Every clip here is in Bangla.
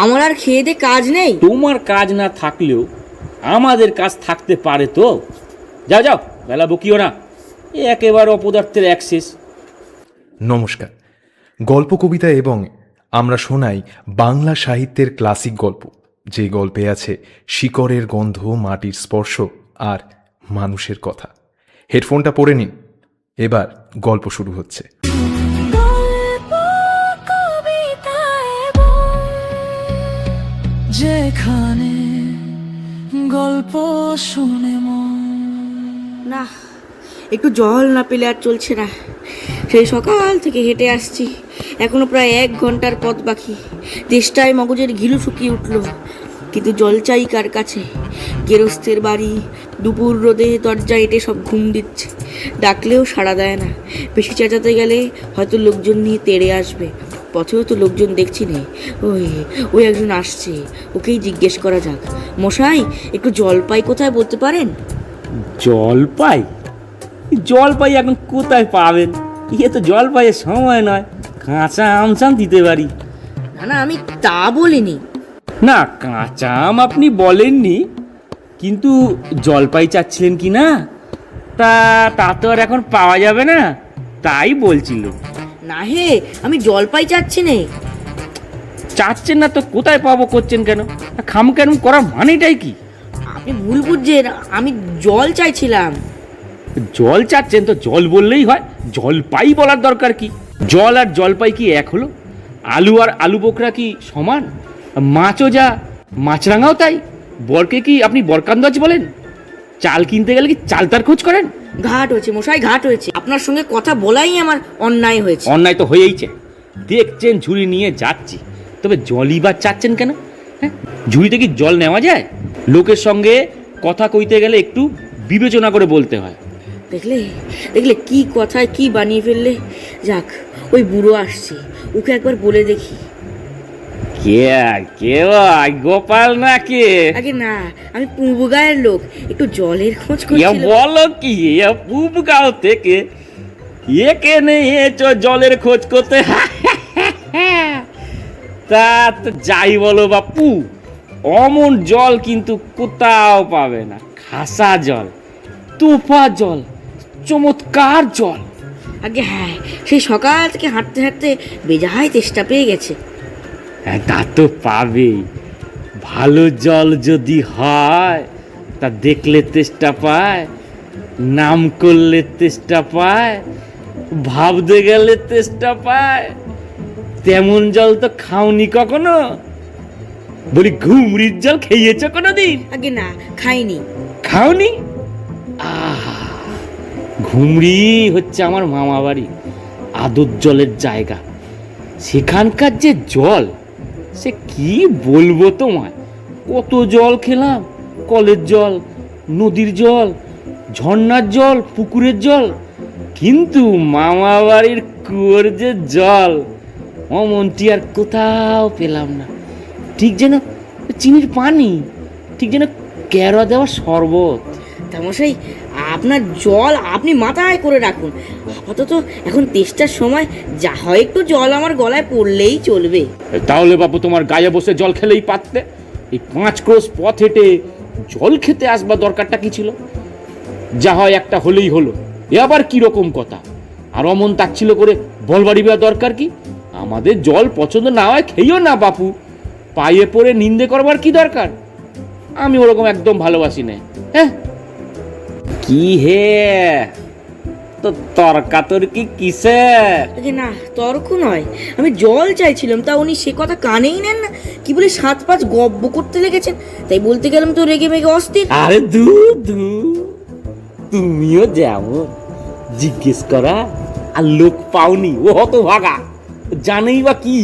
আমার আর খেয়ে দে কাজ নেই। তোমার কাজ না থাকলেও আমাদের কাজ থাকতে পারে তো। যাও যাও, বেলা বকিও না, একেবারে অপদার্থের অ্যাক্সেস। নমস্কার। গল্প কবিতা এবং আমরা শোনাই বাংলা সাহিত্যের ক্লাসিক গল্প, যে গল্পে আছে শিকড়ের গন্ধ, মাটির স্পর্শ আর মানুষের কথা। হেডফোনটা পরে নিন, এবার গল্প শুরু হচ্ছে। যেখানে গল্প শুনে না, একটু জল না পেলে আর চলছে না। সেই সকাল থেকে হেঁটে আসছি, এখনো প্রায় 1 ঘন্টার পথ বাকি। তেষ্টায় মগজের ঘিলু শুকিয়ে উঠল, কিন্তু জল চাই কার কাছে? গেরস্থের বাড়ি, দুপুর রোদে দরজা এঁটে সব ঘুম দিচ্ছে, ডাকলেও সাড়া দেয় না। বেশি চেঁচাতে গেলে হয়তো লোকজন নিয়ে তেড়ে আসবে। পথেও তো লোকজন দেখছি নে, ওই একজন আসছে, ওকেই জিজ্ঞেস করা যাক। মশাই, একটু জলপাই কোথায় বলতে পারেন? জলপাই? জলপাই এখন কোথায় পাবেন? তো জলপাইয়ের সময় নয়, কাঁচা আম চাম দিতে পারি। না, আমি তা বলিনি। না, কাঁচা আম আপনি বলেননি, কিন্তু জলপাই চাচ্ছিলেন কি না? তা তো আর এখন পাওয়া যাবে না, তাই বলছিল। না হে, আমি জলপাই চাচ্ছি নে। চাচ্ছেন না তো কোথায় পাবো করছেন কেন? খাম কেন করার মানেটাই কি? আপনি ভুল বুঝছেন, আমি জল চাইছিলাম। জল চাচ্ছেন তো জল বললেই হয়, জলপাই বলার দরকার কি? জল আর জলপাই কি এক হলো? আলু আর আলু বোকরা কি সমান? মাছও যা মাছরাঙাও তাই। বরকে কি আপনি বরকান্দাজ বলেন? চাল কিনতে গেলে কি চালতার খোঁজ করেন? ঘাট হয়েছে মশাই, ঘাট হয়েছে। আপনার সঙ্গে কথা বলাই আমার অন্যায় হয়েছে। অন্যায় তো হয়েইছে। দেখছেন ঝুড়ি নিয়ে যাচ্ছি, তবে জলই বা চাচ্ছেন কেন? হ্যাঁ, ঝুড়িতে কি জল নেওয়া যায়? লোকের সঙ্গে কথা কইতে গেলে একটু বিবেচনা করে বলতে হয়। দেখলে দেখলে কি কথায় কি বানিয়ে ফেললে। যাক, ওই বুড়ো আসছে, ওকে একবার বলে দেখি। কে গোপাল না কে? আগে না, আমি পূর্ব গায়ের লোক, একটু জলের খোঁজ করছি। বলো কি, পূবগাঁও থেকে একে নিয়েছ জলের খোঁজ করতে? তা তো যাই বলো বাপু, অমন জল কিন্তু কোথাও পাবে না। খাসা জল, তোফা জল, চমৎকার জল। আগে হ্যাঁ, সেই সকাল থেকে হাঁটতে হাঁটতে বেজায় তেষ্টা পেয়ে গেছে। হ্যাঁ, তা তো পাবেই। ভালো জল যদি হয়, তা দেখলে তেষ্টা পায়, নাম করলে তেষ্টা পায়, ভাবতে গেলে তেষ্টা পায়। তেমন জল তো খাওনি কখনো? বলি, ঘুমরির জল খেয়েছ কোনোদিন? আগে না, খাইনি। খাওনি? ঘুমরি হচ্ছে আমার মামা বাড়ি, আদর জলের জায়গা। সেখানকার যে জল, সে কি বলবো তোমায়। কত জল খেলাম, কলের জল, নদীর জল, ঝর্ণার জল, পুকুরের জল, কিন্তু মামা বাড়ির কুয়োর যে জল, অমনটি আর কোথাও পেলাম না। ঠিক যেন চিনির পানি, ঠিক যেন কেওড়া দেওয়া শরবত। তামশাই, আপনার জল আপনি মাথায় করে রাখুন। আপাতত এখন তেষ্টার সময়, যা হয় একটু জল আমার গলায় পড়লেই চলবে। তাহলে বাবু, তোমার গায়ে বসে জল খেলেই পারতে। এই 5 ক্রোশ পথ হেঁটে জল খেতে আসবার দরকারটা কি ছিল? যা হয় একটা হলেই হলো, এ আবার কি রকম কথা? আর অমন তাচ্ছিল করে বলবাড়ি দেওয়ার দরকার কি? আমাদের জল পছন্দ না হয় খেয়েও না বাপু, পায়ে পড়ে নিন্দে করবার কি দরকার? আমি ওরকম একদম ভালোবাসি না। হ্যাঁ, কি হে তো তর্কাতর্কি কিসে? আগে না, তর্ক নয়, আমি জল চাইছিলাম, তা উনি সে কথা কানেই নেন না। কি বলে 7-5 গব্ব করতে লেগেছেন, তাই বলতে গেলাম তো রেগে মেগে অস্থির। আরে দু তুমিও যেমন জিজ্ঞেস করা আর লোক পাওনি, ও হত ভাগা, জানেই বা কি,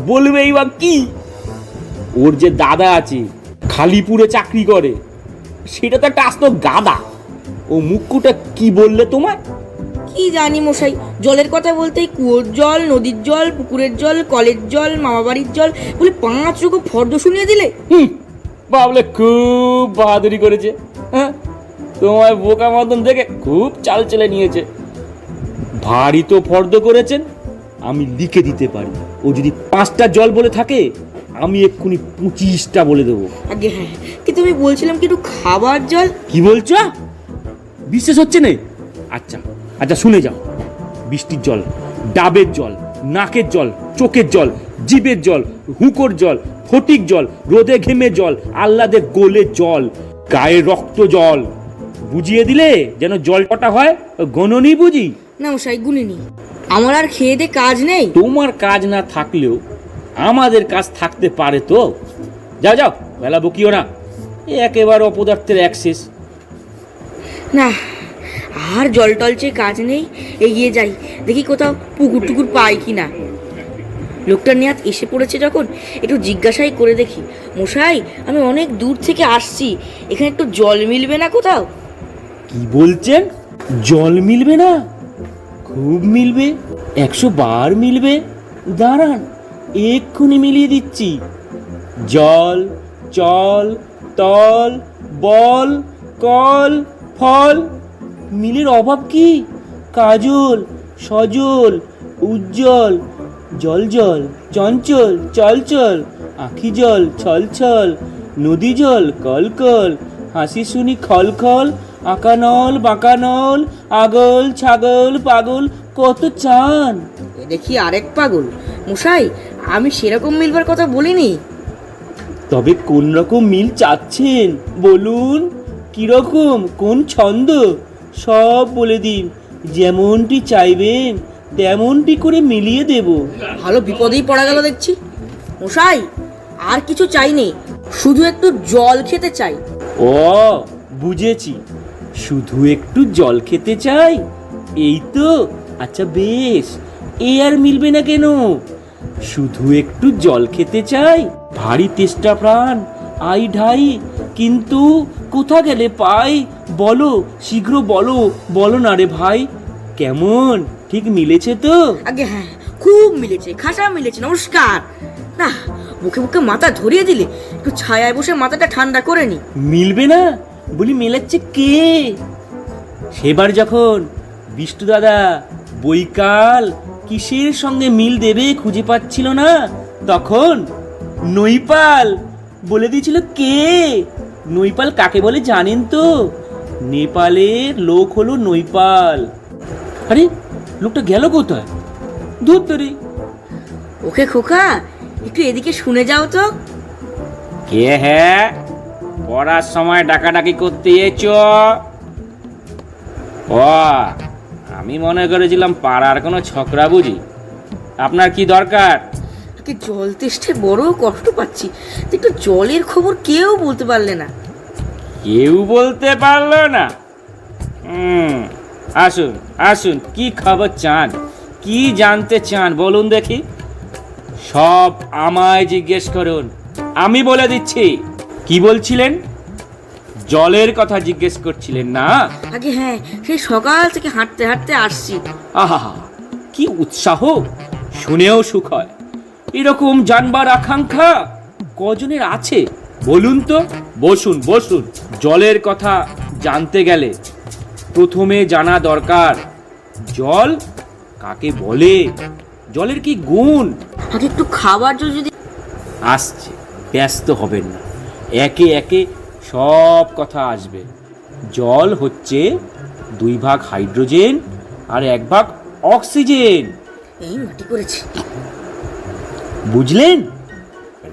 বলবেই বা কি? ওর যে দাদা আছে, খালিপুরে চাকরি করে, সেটা তো একটা আস্ত গাদা। ও মুখ্যটা কি বললে তোমায়? কি জানি মশাই, জলের কথা বলতেই কুয়োর জল, নদীর জল, পুকুরের জল, কলের জল, মামাবাড়ির জল বলে 5 রকম ফর্দ শুনিয়ে দিলে। বাবলে খুব বাহাদুরি করেছে। হ্যাঁ, তোমায় বোকা মতন দেখে খুব চাল চেলে নিয়েছে। ভারী তো ফর্দ করেছেন, আমি লিখে দিতে পারি। ও যদি 5টা জল বলে থাকে, আমি এক্ষুনি 25টা বলে দেবো। আগে হ্যাঁ, কিন্তু আমি বলছিলাম কি একটু খাবার জল। কি বলছো? বিশ্বাস হচ্ছে না? আচ্ছা আচ্ছা, শুনে যাও। বৃষ্টির জল, ডাবের জল, নাকের জল, চোখের জল, জিভের জল, হুঁকোর জল, ফটিক জল, রোদে ঘেমে জল, আহ্লাদে গোলে জল, গায়ে রক্ত জল। বুঝিয়ে দিলে যেন জল কটা হয় গণনি বুঝি। না মশাই, গুনিনি। আমার আর খেয়ে দে কাজ নেই। তোমার কাজ না থাকলেও আমাদের কাজ থাকতে পারে তো। যাও যাও, বেলা বকিও না, একেবারে অপদার্থের অ্যাক্সেস। না, আর জল টল চেয়ে কাজ নেই, এগিয়ে যাই, দেখি কোথাও পুকুর টুকুর পাই কি না। লোকটার নেহাত এসে পড়েছে যখন, একটু জিজ্ঞাসাই করে দেখি। মশাই, আমি অনেক দূর থেকে আসছি, এখানে একটু জল মিলবে না কোথাও? কি বলছেন? জল মিলবে না? খুব মিলবে, 100 বার মিলবে। দাঁড়ান, এক্ষুনি মিলিয়ে দিচ্ছি। জল, চল, তল, বল, কল, ফল। মিলের অভাব কি? কাজল, সজল, উজ্জ্বল, জল জল, চঞ্চল, চলচল, আখি জল, ছলছল, নদী জল, কলকল, হাসি শুনি খলখল, আঁকানল বাঁকানল, আগল ছাগল পাগল, কত চান। এ দেখি আরেক পাগল। মশাই, আমি সেরকম মিলবার কথা বলিনি। তবে কোন রকম মিল চাচ্ছেন বলুন? কিরকম, কোন ছন্দ? সব বলে দিন, যেমনটি চাইবেন তেমনটি করে মিলিয়ে দেব। ভালো বিপদেই পড়া গেল দেখছি। মশাই, আর কিছু চাইনি, শুধু একটু জল খেতে চাই। ও বুঝেছি, শুধু একটু জল খেতে চাই, এই তো। আচ্ছা বেশ, এ আর মিলবে না কেন? শুধু একটু জল খেতে চাই, ভারী তেষ্টা প্রাণ, আই ঢাই, কিন্তু কোথা গেলে পাই? বলো, শীঘ্র বলো, বলো না রে ভাই। কেমন, ঠিক মিলেছে তো? আগে হ্যাঁ, খুব মিলেছে, খাসা মিলেছে। নমস্কার। না, বুকে বুকে মাথা ধরিয়ে দিলে, একটু ছায়ায় বসে মাথাটা ঠান্ডা করে নি। মিলবে না বলি, মেলাচ্ছে কে? সেবার যখন বিষ্টু দাদা বৈকাল কিসের সঙ্গে মিল দেবে খুঁজে পাচ্ছিল না, তখন নৈপাল বলে দিয়েছিল। কে নৈপাল কাকে বলে জানেন তো? নেপালের লোক হলো নৈপাল। আরে লোকটা গেল কোথায়? ধুর তোরে। ওকে খোকা, একটু এদিকে শুনে যাও তো। কে? হ্যাঁ, পড়ার সময় ডাকাডাকি করতে এছ? ও, আমি মনে করেছিলাম পাড়ার কোনো ছকরা বুঝি। আপনার কি দরকার? আগে জল তেষ্টায় বড় কষ্ট পাচ্ছি, তো একটু জলের খবর কেউ বলতে পারলে না। কেউ বলতে পারলো না? আসুন আসুন, কি খবর চান, কি জানতে চান বলুন দেখি। সব আমায় জিজ্ঞেস করুন, আমি বলে দিচ্ছি। কি বলছিলেন? জলের কথা জিজ্ঞেস করছিলেন না? আগে হ্যাঁ, সেই সকাল থেকে হাঁটতে হাঁটতে আসছি। আহা, কি উৎসাহ, শুনেও সুখ হয়। এরকম জানবার আকাঙ্ক্ষা কজনের আছে বলুন তো? বসুন বসুন। জলের কথা জানতে গেলে প্রথমে জানা দরকার, জল কাকে বলে, জলের কি গুণ। আগে একটু খাবার জল যদি। আসছে, ব্যস্ত হবেন না, একে একে সব কথা আসবে। জল হচ্ছে 2 ভাগ হাইড্রোজেন আর 1 ভাগ অক্সিজেন। এই মাটি করেছি। বুঝলেন?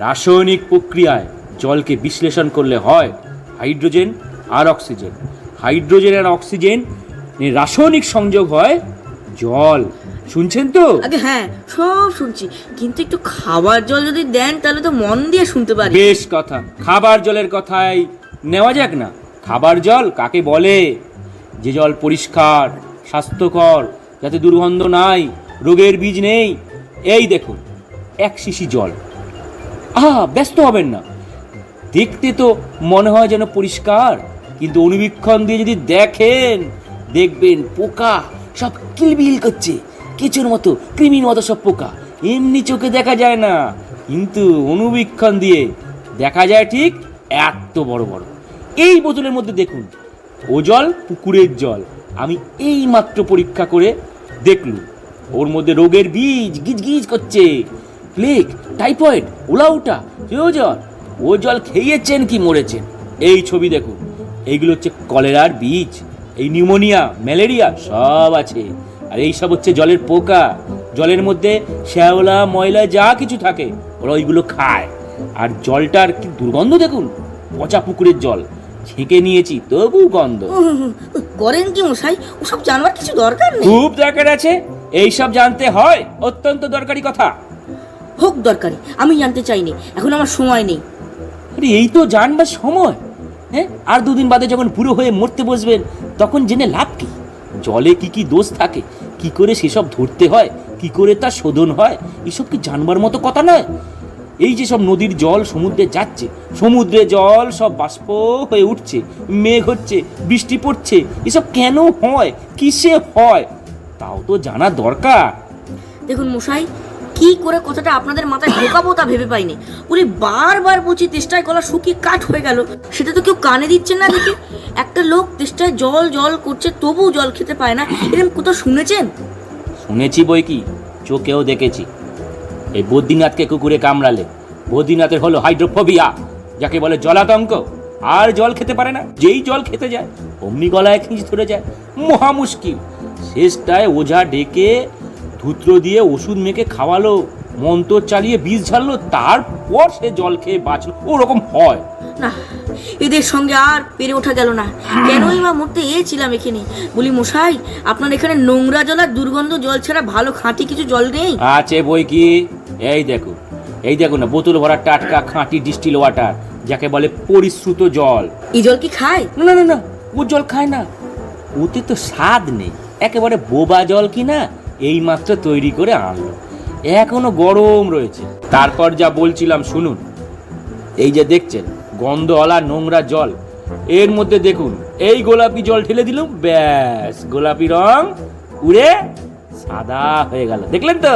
রাসায়নিক প্রক্রিয়ায় জলকে বিশ্লেষণ করলে হয় হাইড্রোজেন আর অক্সিজেন। হাইড্রোজেন আর অক্সিজেন রাসায়নিক সংযোগ হয় জল। শুনছেন তো? আগে হ্যাঁ, সব শুনছি, কিন্তু একটু খাবার জল যদি দেন তাহলে তো মন দিয়ে শুনতে পারি। বেশ কথা, খাবার জলের কথাই নেওয়া যাক না। খাবার জল কাকে বলে? যে জল পরিষ্কার, স্বাস্থ্যকর, যাতে দুর্গন্ধ নাই, রোগের বীজ নেই। এই দেখুন, 1 শিশি জল। ব্যস্ত হবেন না, দেখতে তো মনে হয় যেন পরিষ্কার, কিন্তু অনুবীক্ষণ দিয়ে যদি দেখেন, দেখবেন পোকা সব কিলবিল করছে, কেঁচোর মতো, কৃমির মতো সব পোকা। এমনি চোখে দেখা যায় না, কিন্তু অনুবীক্ষণ দিয়ে দেখা যায় ঠিক এত বড় বড়। এই বোতলের মধ্যে দেখুন, ও জল পুকুরের জল। আমি এই মাত্র পরীক্ষা করে দেখলুম, ওর মধ্যে রোগের বীজ গিজ গিজ করছে। প্লেগ, টাইফয়েড, উলাউটা, কেউ জ্বর, ও জল খেয়েছেন কি মরেছেন? এই ছবি দেখুন, এইগুলো হচ্ছে কলেরার বীজ। এই নিউমোনিয়া, ম্যালেরিয়া সব আছে। আর এই সব হচ্ছে জলের পোকা। জলের মধ্যে শ্যাওলা, ময়লা যা কিছু থাকে ওরা ওইগুলো খায়। আর জলটার কি দুর্গন্ধ দেখুন, পচা পুকুরের জল, ছেঁকে নিয়েছি তবু গন্ধ। করেন কি মশাই? ওসব জানবার কিছু দরকার নেই। খুব দরকার আছে, এইসব জানতে হয়, অত্যন্ত দরকারি কথা। হোক দরকারি, আমি জানতে চাইনি, এখন আমার সময় নেই। আরে এই তো জানবার সময়। হ্যাঁ, আর দুদিন বাদে যখন বুড়ো হয়ে মরতে বসবেন তখন জেনে লাভ কি? জলে কি কি দোষ থাকে, কি করে সেসব ধরতে হয়, কি করে তা শোধন হয়, এসব কি জানবার মতো কথা নয়? এই যে সব নদীর জল সমুদ্রে যাচ্ছে, সমুদ্রে জল সব বাষ্প হয়ে উঠছে, মেঘ হচ্ছে, বৃষ্টি পড়ছে, এসব কেন হয়, কিসে হয়, তাও তো জানা দরকার। দেখুন মশাই, কি করে কথাটা আপনাদের মাথায় ঢোকাবো তা ভেবে পাইনি। উনি বারবার বলছি তেষ্টায় গলা শুকিয়ে কাঠ হয়ে গেল, সেটা তো কেউ কানে দিচ্ছেন না। দেখি একটা লোক তেষ্টায় জল জল করছে তবু জল খেতে পায় না, এরকম কোথাও শুনেছেন? শুনেছি বই কি, চোখেও দেখেছি। এই বদ্রীনাথকে কুকুরে কামড়ালে বদ্রীনাথের হলো হাইড্রোফোবিয়া, যাকে বলে জলাতঙ্ক। আর জল খেতে পারে না, যেই জল খেতে যায় অমনি গলায় খিঁচ ধরে যায়, মহা মুশকিল। শেষটায় ওঝা ডেকে ধূত্র দিয়ে ওষুধ মেখে খাওয়ালো, মন্ত্র চালিয়ে বিষ ঝাড়লো, তারপর সে জল খেয়ে বাঁচলো। ওরকম হয় না, এদের সঙ্গে আর পেরে ওঠা গেল না। কেনই বা মরতে এসেছিলাম এখানে? বলি মশাই, আপনার এখানে নোংরা জল আর দুর্গন্ধ জল ছাড়া ভালো খাঁটি কিছু জল নেই? আছে বই কি, এই দেখো না, বোতল ভরা টাটকা খাঁটি ডিস্টিল ওয়াটার, যাকে বলে পরিশ্রুত জল। এই জল কি খায়? না না না না, ও জল খায় না, ওতে তো স্বাদ নেই, একেবারে বোবা জল কিনা এই মাত্র তৈরি করে আনলো, এখনো গরম রয়েছে। তারপর যা বলছিলাম শুনুন, এই যে দেখছেন গন্ধওয়ালা নোংরা জল, এর মধ্যে দেখুন এই গোলাপি জল ঢেলে দিলাম, ব্যাস গোলাপি রং উড়ে সাদা হয়ে গেল। দেখলেন তো?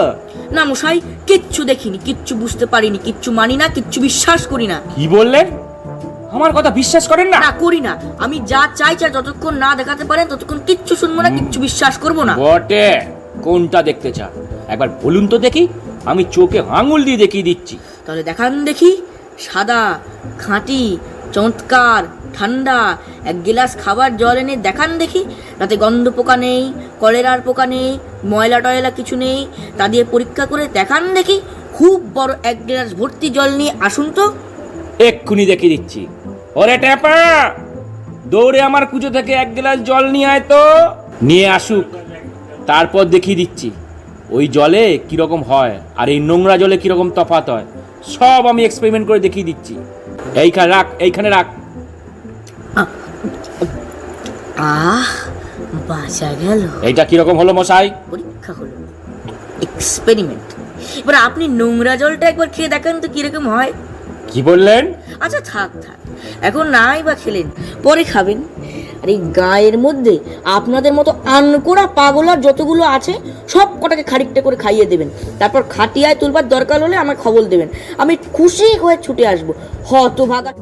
না মশাই, কিচ্ছু দেখিনি, কিচ্ছু বুঝতে পারিনি, কিচ্ছু মানি না, কিচ্ছু বিশ্বাস করি না। কি বললেন? আমার কথা বিশ্বাস করেন না? না, করি না। আমি যা চাই যতক্ষণ না দেখাতে পারেন ততক্ষণ কিচ্ছু শুনবো না, কিচ্ছু বিশ্বাস করবো না। বটে, কোনটা দেখতে চান একবার বলুন তো দেখি, আমি চোখে আঙুল দিয়ে দেখিয়ে দিচ্ছি। তাহলে দেখান দেখি। সাদা, খাঁটি, চমৎকার, ঠান্ডা এক গিলাস খাবার জল এনে দেখান দেখি, তাতে গন্ধ পোকা নেই, কলেরার পোকা নেই, ময়লা টয়লা কিছু নেই, তা দিয়ে পরীক্ষা করে দেখান দেখি। খুব বড় এক গ্লাস ভর্তি জল নিয়ে আসুন তো। এক্ষুনি দেখিয়ে দিচ্ছি। ওরে ট্যাপা, দৌড়ে আমার কুচো থেকে এক গ্লাস জল নিয়ে আয় তো। নিয়ে আসুক, তারপর দেখিয়ে দিচ্ছি ওই জলে কিরকম হয় আর এই নোংরা জলে কিরকম তফাৎ হয়, সব আমি এক্সপেরিমেন্ট করে দেখিয়ে দিচ্ছি। এইখানে রাখ। বাঁচা গেল। এইটা কিরকম হলো মশাই? পরীক্ষা হলো, এক্সপেরিমেন্ট। এবার আপনি নোংরা জলটা একবার খেয়ে দেখান তো কিরকম হয়। কি বললেন? আচ্ছা থাক, এখন নাই বা খেলেন, পরে খাবেন। আর এই গায়ের মধ্যে আপনাদের মতো আনকোড়া পাগলার যতগুলো আছে সব কটাকে খানিকটা করে খাইয়ে দেবেন, তারপর খাটিয়ায় তুলবার দরকার হলে আমার খবর দেবেন, আমি খুশি হয়ে ছুটে আসবো। হতভাগা।